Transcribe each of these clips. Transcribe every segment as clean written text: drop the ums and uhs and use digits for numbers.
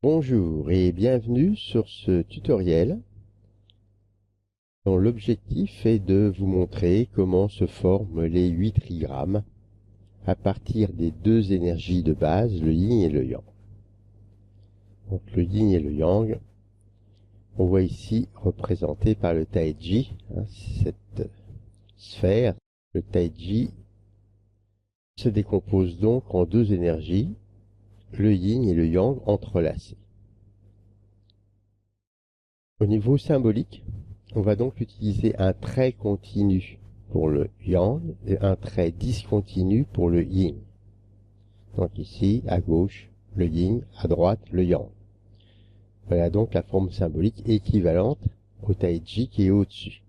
Bonjour et bienvenue sur ce tutoriel dont l'objectif est de vous montrer comment se forment les 8 trigrammes à partir des deux énergies de base, le yin et le yang. Donc le yin et le yang, on voit ici représenté par le taiji, cette sphère. Le taiji se décompose donc en deux énergies, le yin et le yang entrelacés. Au niveau symbolique, on va donc utiliser un trait continu pour le yang et un trait discontinu pour le yin. Donc ici, à gauche, le yin, à droite, le yang. Voilà donc la forme symbolique équivalente au taiji qui est au-dessus.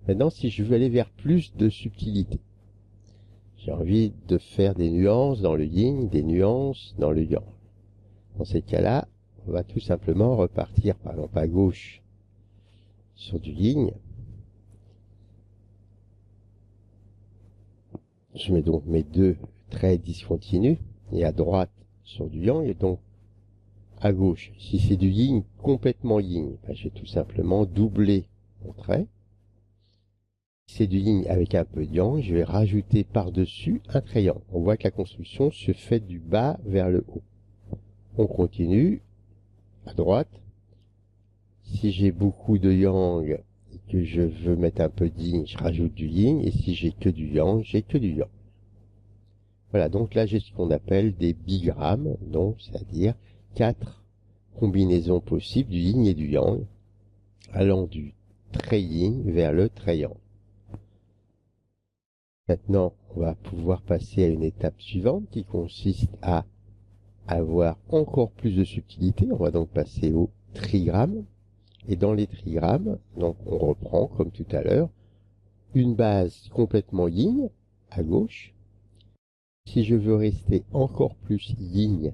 Maintenant, si je veux aller vers plus de subtilité, j'ai envie de faire des nuances dans le yin, des nuances dans le yang. Dans ces cas-là, on va tout simplement repartir par exemple à gauche sur du yin. Je mets donc mes deux traits discontinus et à droite sur du yang et donc à gauche. Si c'est du yin complètement yin, je vais tout simplement doubler mon trait. Si c'est du yin avec un peu de yang, je vais rajouter par-dessus un trait yang. On voit que la construction se fait du bas vers le haut. On continue à droite. Si j'ai beaucoup de yang et que je veux mettre un peu de yin, je rajoute du yin. Et si j'ai que du yang, j'ai que du yang. Voilà, donc là j'ai ce qu'on appelle des bigrammes, donc c'est-à-dire 4 combinaisons possibles du yin et du yang, allant du trait yin vers le trait yang. Maintenant, on va pouvoir passer à une étape suivante qui consiste à avoir encore plus de subtilité. On va donc passer au trigramme. Et dans les trigrammes, donc on reprend comme tout à l'heure, une base complètement yin à gauche. Si je veux rester encore plus yin,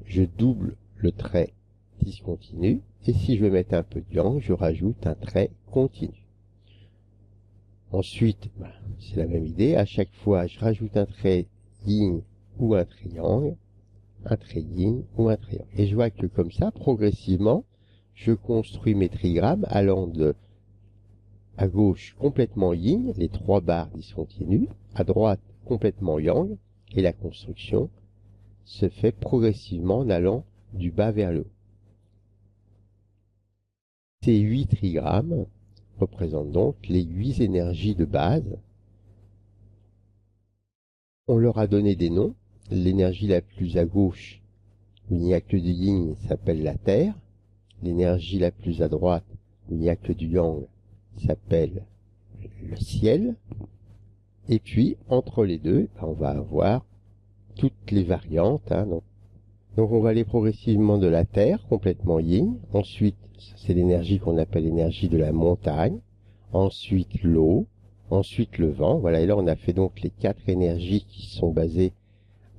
je double le trait discontinu. Et si je veux mettre un peu de yang, je rajoute un trait continu. Ensuite, c'est la même idée. À chaque fois, je rajoute un trait yin ou un trait yang, un trait yin ou un trait yang. Et je vois que comme ça, progressivement, je construis mes trigrammes allant de à gauche complètement yin, les 3 barres discontinues, à droite complètement yang, et la construction se fait progressivement en allant du bas vers le haut. Ces 8 trigrammes représentent donc les 8 énergies de base. On leur a donné des noms. L'énergie la plus à gauche, où il n'y a que du yin, s'appelle la terre. L'énergie la plus à droite, où il n'y a que du yang, s'appelle le ciel. Et puis, entre les deux, on va avoir toutes les variantes. Donc on va aller progressivement de la terre, complètement yin. Ensuite, c'est l'énergie qu'on appelle l'énergie de la montagne. Ensuite, l'eau. Ensuite, le vent. Voilà, et là, on a fait donc les 4 énergies qui sont basées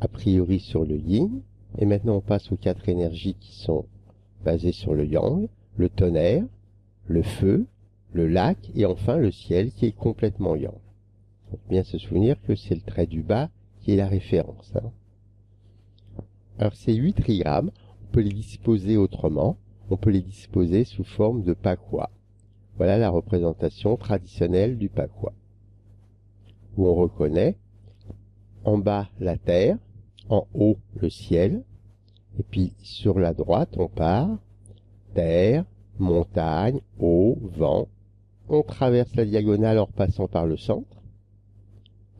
a priori sur le yin. Et maintenant, on passe aux 4 énergies qui sont basées sur le yang, le tonnerre, le feu, le lac et enfin le ciel qui est complètement yang. Il faut bien se souvenir que c'est le trait du bas qui est la référence. Alors ces 8 trigrammes, on peut les disposer autrement. On peut les disposer sous forme de pakwa. Voilà la représentation traditionnelle du pakwa, où on reconnaît en bas la terre, en haut le ciel, et puis sur la droite on part terre, montagne, eau, vent. On traverse la diagonale en repassant par le centre.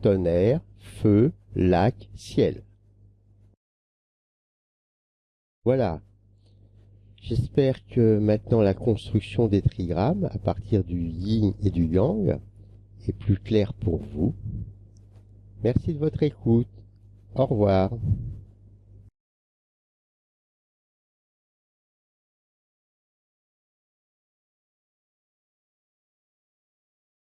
Tonnerre, feu, lac, ciel. Voilà. J'espère que maintenant la construction des trigrammes à partir du yin et du yang est plus claire pour vous. Merci de votre écoute. Au revoir.